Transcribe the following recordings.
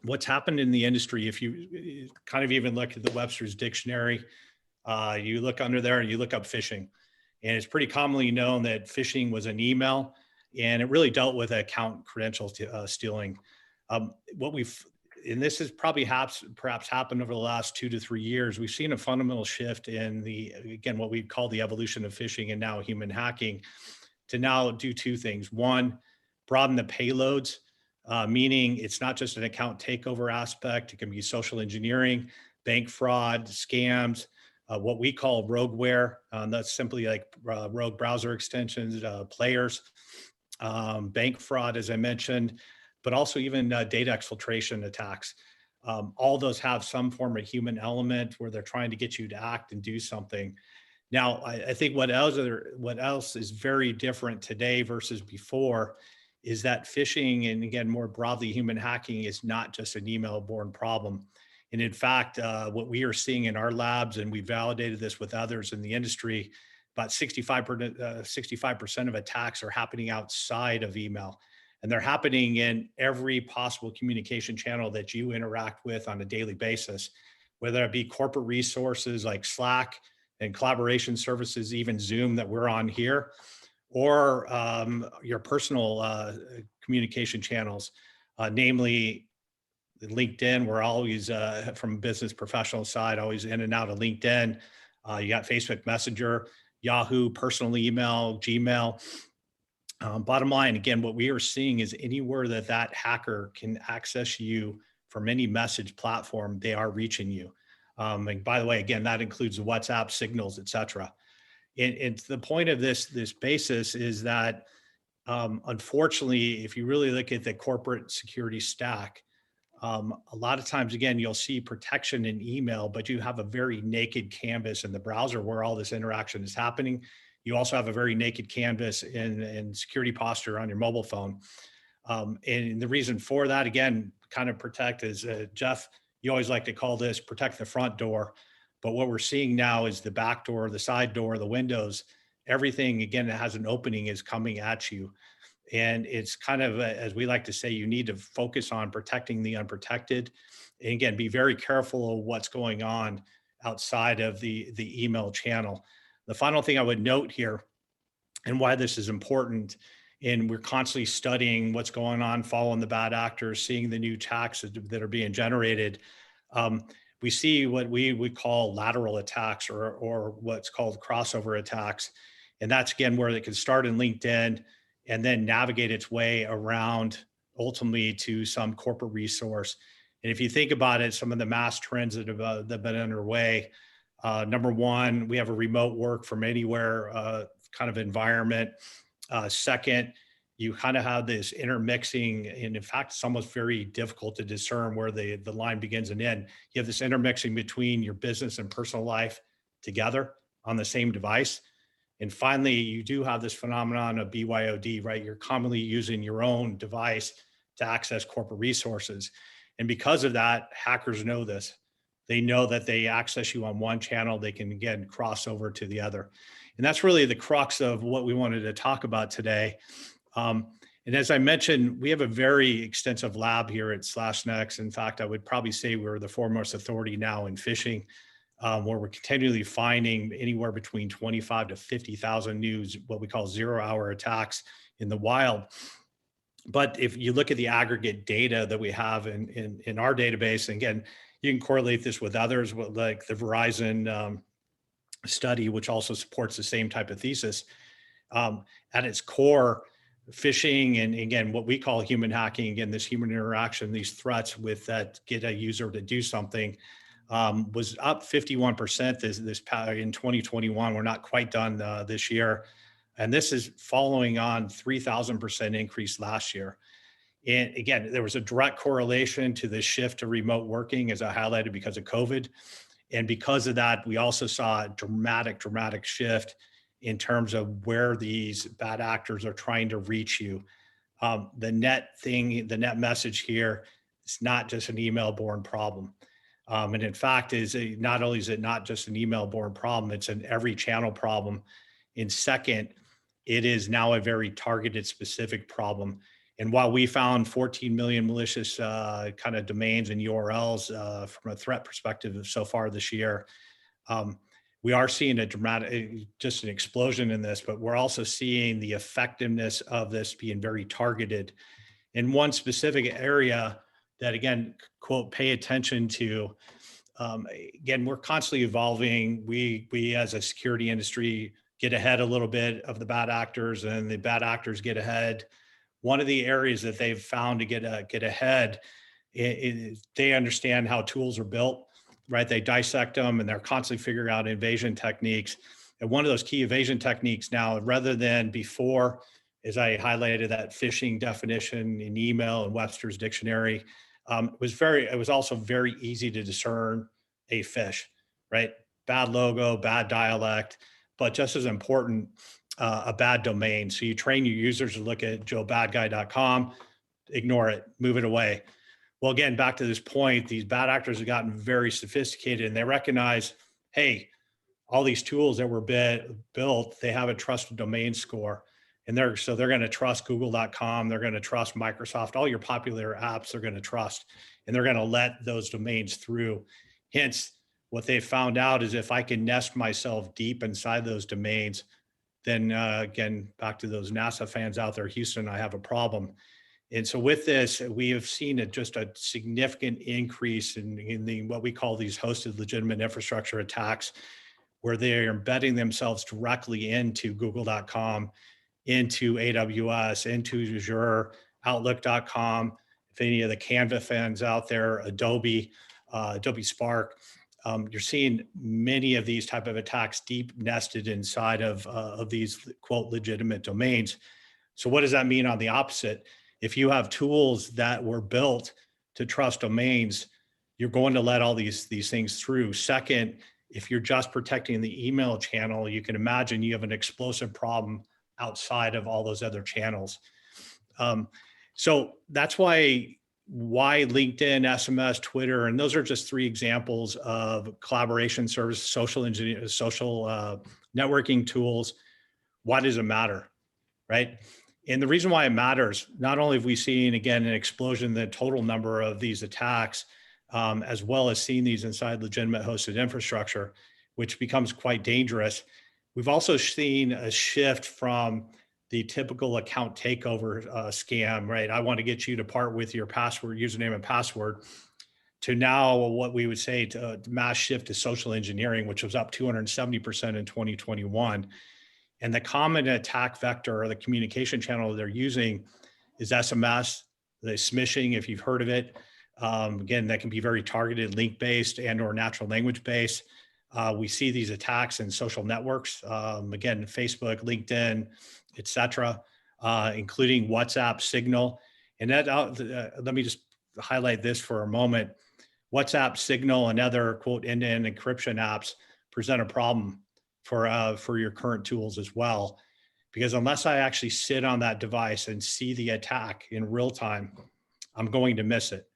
what's happened in the industry, if you kind of even look at the Webster's dictionary, you look under there and you look up phishing. And it's pretty commonly known that phishing was an email, and it really dealt with account credential stealing. What we've, and this has probably perhaps happened over the last 2 to 3 years, we've seen a fundamental shift in the, again, what we call the evolution of phishing and now human hacking, to now do two things. One, broaden the payloads, meaning it's not just an account takeover aspect. It can be social engineering, bank fraud, scams, what we call rogueware. That's simply like rogue browser extensions, players, bank fraud, as I mentioned, but also even data exfiltration attacks. All those have some form of human element where they're trying to get you to act and do something. Now, I think what else is very different today versus before is that phishing, and again, more broadly, human hacking, is not just an email-borne problem. And in fact, what we are seeing in our labs, and we validated this with others in the industry, about 65% of attacks are happening outside of email. And they're happening in every possible communication channel that you interact with on a daily basis, whether it be corporate resources like Slack and collaboration services, even Zoom that we're on here, or your personal communication channels, namely LinkedIn. We're always, from a business professional side, always in and out of LinkedIn. You got Facebook Messenger, Yahoo, personal email, Gmail. Bottom line, again, what we are seeing is anywhere that hacker can access you from any message platform, they are reaching you. And by the way, again, that includes WhatsApp, Signals, et cetera. And the point of this basis is that, unfortunately, if you really look at the corporate security stack, a lot of times, again, you'll see protection in email, but you have a very naked canvas in the browser where all this interaction is happening. You also have a very naked canvas in security posture on your mobile phone. And the reason for that, again, kind of protect is, Jeff, you always like to call this protect the front door. But what we're seeing now is the back door, the side door, the windows, everything, again, that has an opening is coming at you. And it's kind of, as we like to say, you need to focus on protecting the unprotected. And again, be very careful of what's going on outside of the email channel. The final thing I would note here, and why this is important, and we're constantly studying what's going on, following the bad actors, seeing the new attacks that are being generated. We see what we would call lateral attacks, or what's called crossover attacks. And that's, again, where it can start in LinkedIn and then navigate its way around ultimately to some corporate resource. And if you think about it, some of the mass trends that have been underway, number one, we have a remote work from anywhere kind of environment. Second, you kind of have this intermixing, and in fact, it's almost very difficult to discern where the line begins and ends. You have this intermixing between your business and personal life together on the same device. And finally, you do have this phenomenon of BYOD, right? You're commonly using your own device to access corporate resources. And because of that, hackers know this. They know that they access you on one channel, they can, again, cross over to the other. And that's really the crux of what we wanted to talk about today. And as I mentioned, we have a very extensive lab here at SlashNext. In fact, I would probably say we're the foremost authority now in phishing, where we're continually finding anywhere between 25 to 50,000 new, what we call 0-hour attacks in the wild. But if you look at the aggregate data that we have in our database, and again, you can correlate this with others, like the Verizon study, which also supports the same type of thesis. At its core, phishing, and again, what we call human hacking, again, this human interaction, these threats with that get a user to do something, was up 51% this in 2021. We're not quite done this year. And this is following on 3,000% increase last year. And again, there was a direct correlation to the shift to remote working, as I highlighted, because of COVID. And because of that, we also saw a dramatic shift in terms of where these bad actors are trying to reach you. The net message here, it's not just an email-borne problem. And in fact, not only is it not just an email-borne problem, it's an every channel problem. And second, it is now a very targeted, specific problem. And while we found 14 million malicious kind of domains and URLs from a threat perspective so far this year, we are seeing a dramatic, just an explosion in this, but we're also seeing the effectiveness of this being very targeted in one specific area that, again, quote, pay attention to. Again, we're constantly evolving. We as a security industry get ahead a little bit of the bad actors, and the bad actors get ahead. One of the areas that they've found to get ahead is they understand how tools are built, right? They dissect them, and they're constantly figuring out evasion techniques. And one of those key evasion techniques now, rather than before, as I highlighted that phishing definition in email and Webster's dictionary, it was also very easy to discern a phish, right? Bad logo, bad dialect, but just as important, a bad domain. So you train your users to look at joebadguy.com, ignore it, move it away. Well, again, back to this point, these bad actors have gotten very sophisticated, and they recognize, hey, all these tools that were built, they have a trusted domain score. And they're going to trust google.com. They're going to trust Microsoft, all your popular apps they're going to trust, and they're going to let those domains through. Hence, what they found out is if I can nest myself deep inside those domains, then again, back to those NASA fans out there, Houston, I have a problem. And so with this, we have seen just a significant increase in the what we call these hosted legitimate infrastructure attacks, where they're embedding themselves directly into google.com, into AWS, into Azure, Outlook.com. If any of the Canva fans out there, Adobe, Adobe Spark, you're seeing many of these type of attacks deep nested inside of these quote legitimate domains. So what does that mean on the opposite? If you have tools that were built to trust domains, you're going to let all these things through. Second, if you're just protecting the email channel, you can imagine you have an explosive problem outside of all those other channels. So that's why LinkedIn, SMS, Twitter, and those are just three examples of collaboration services, social networking tools. Why does it matter, right? And the reason why it matters, not only have we seen, again, an explosion in the total number of these attacks, as well as seeing these inside legitimate hosted infrastructure, which becomes quite dangerous. We've also seen a shift from the typical account takeover scam, right? I want to get you to part with your password, username and password, to now what we would say to mass shift to social engineering, which was up 270% in 2021. And the common attack vector or the communication channel they're using is SMS, the smishing, if you've heard of it. Again, that can be very targeted, link-based and or natural language-based. We see these attacks in social networks, again, Facebook, LinkedIn, et cetera, including WhatsApp, Signal. And that, let me just highlight this for a moment. WhatsApp, Signal, and other, quote, end-to-end encryption apps present a problem for your current tools as well. Because unless I actually sit on that device and see the attack in real time, I'm going to miss it.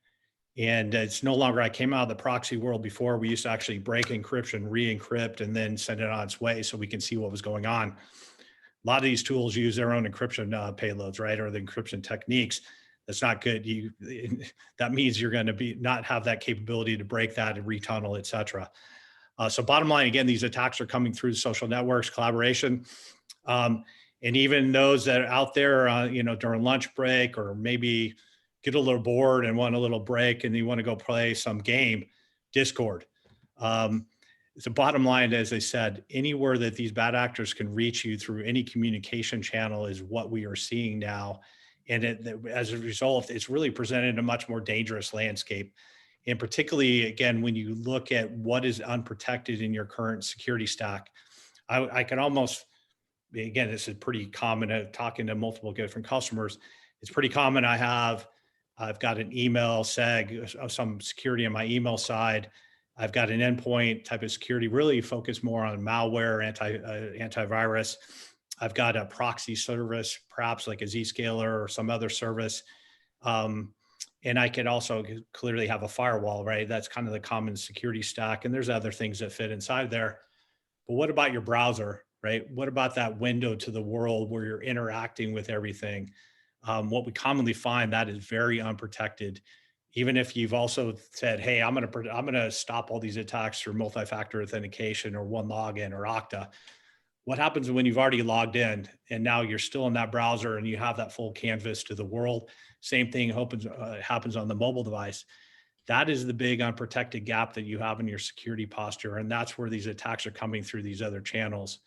And it's no longer, I came out of the proxy world before. We used to actually break encryption, re-encrypt, and then send it on its way so we can see what was going on. A lot of these tools use their own encryption payloads, right? Or the encryption techniques. That's not good. That means you're going to not have that capability to break that and retunnel, et cetera. So bottom line, again, these attacks are coming through social networks, collaboration, and even those that are out there, during lunch break, or maybe get a little bored and want a little break and you want to go play some game, Discord. The bottom line, as I said, anywhere that these bad actors can reach you through any communication channel is what we are seeing now. And as a result, it's really presented a much more dangerous landscape. And particularly, again, when you look at what is unprotected in your current security stack, I can almost, again, this is pretty common, talking to multiple different customers, it's pretty common. I've got an email seg of some security on my email side. I've got an endpoint type of security, really focused more on malware, antivirus. I've got a proxy service, perhaps like a Zscaler or some other service. And I could also clearly have a firewall, right? That's kind of the common security stack. And there's other things that fit inside there. But what about your browser, right? What about that window to the world where you're interacting with everything? what we commonly find that is very unprotected. Even if you've also said, "Hey, I'm going to stop all these attacks through multi-factor authentication or one login or Okta," what happens when you've already logged in and now you're still in that browser and you have that full canvas to the world? Same thing happens on the mobile device. That is the big unprotected gap that you have in your security posture, and that's where these attacks are coming through these other channels.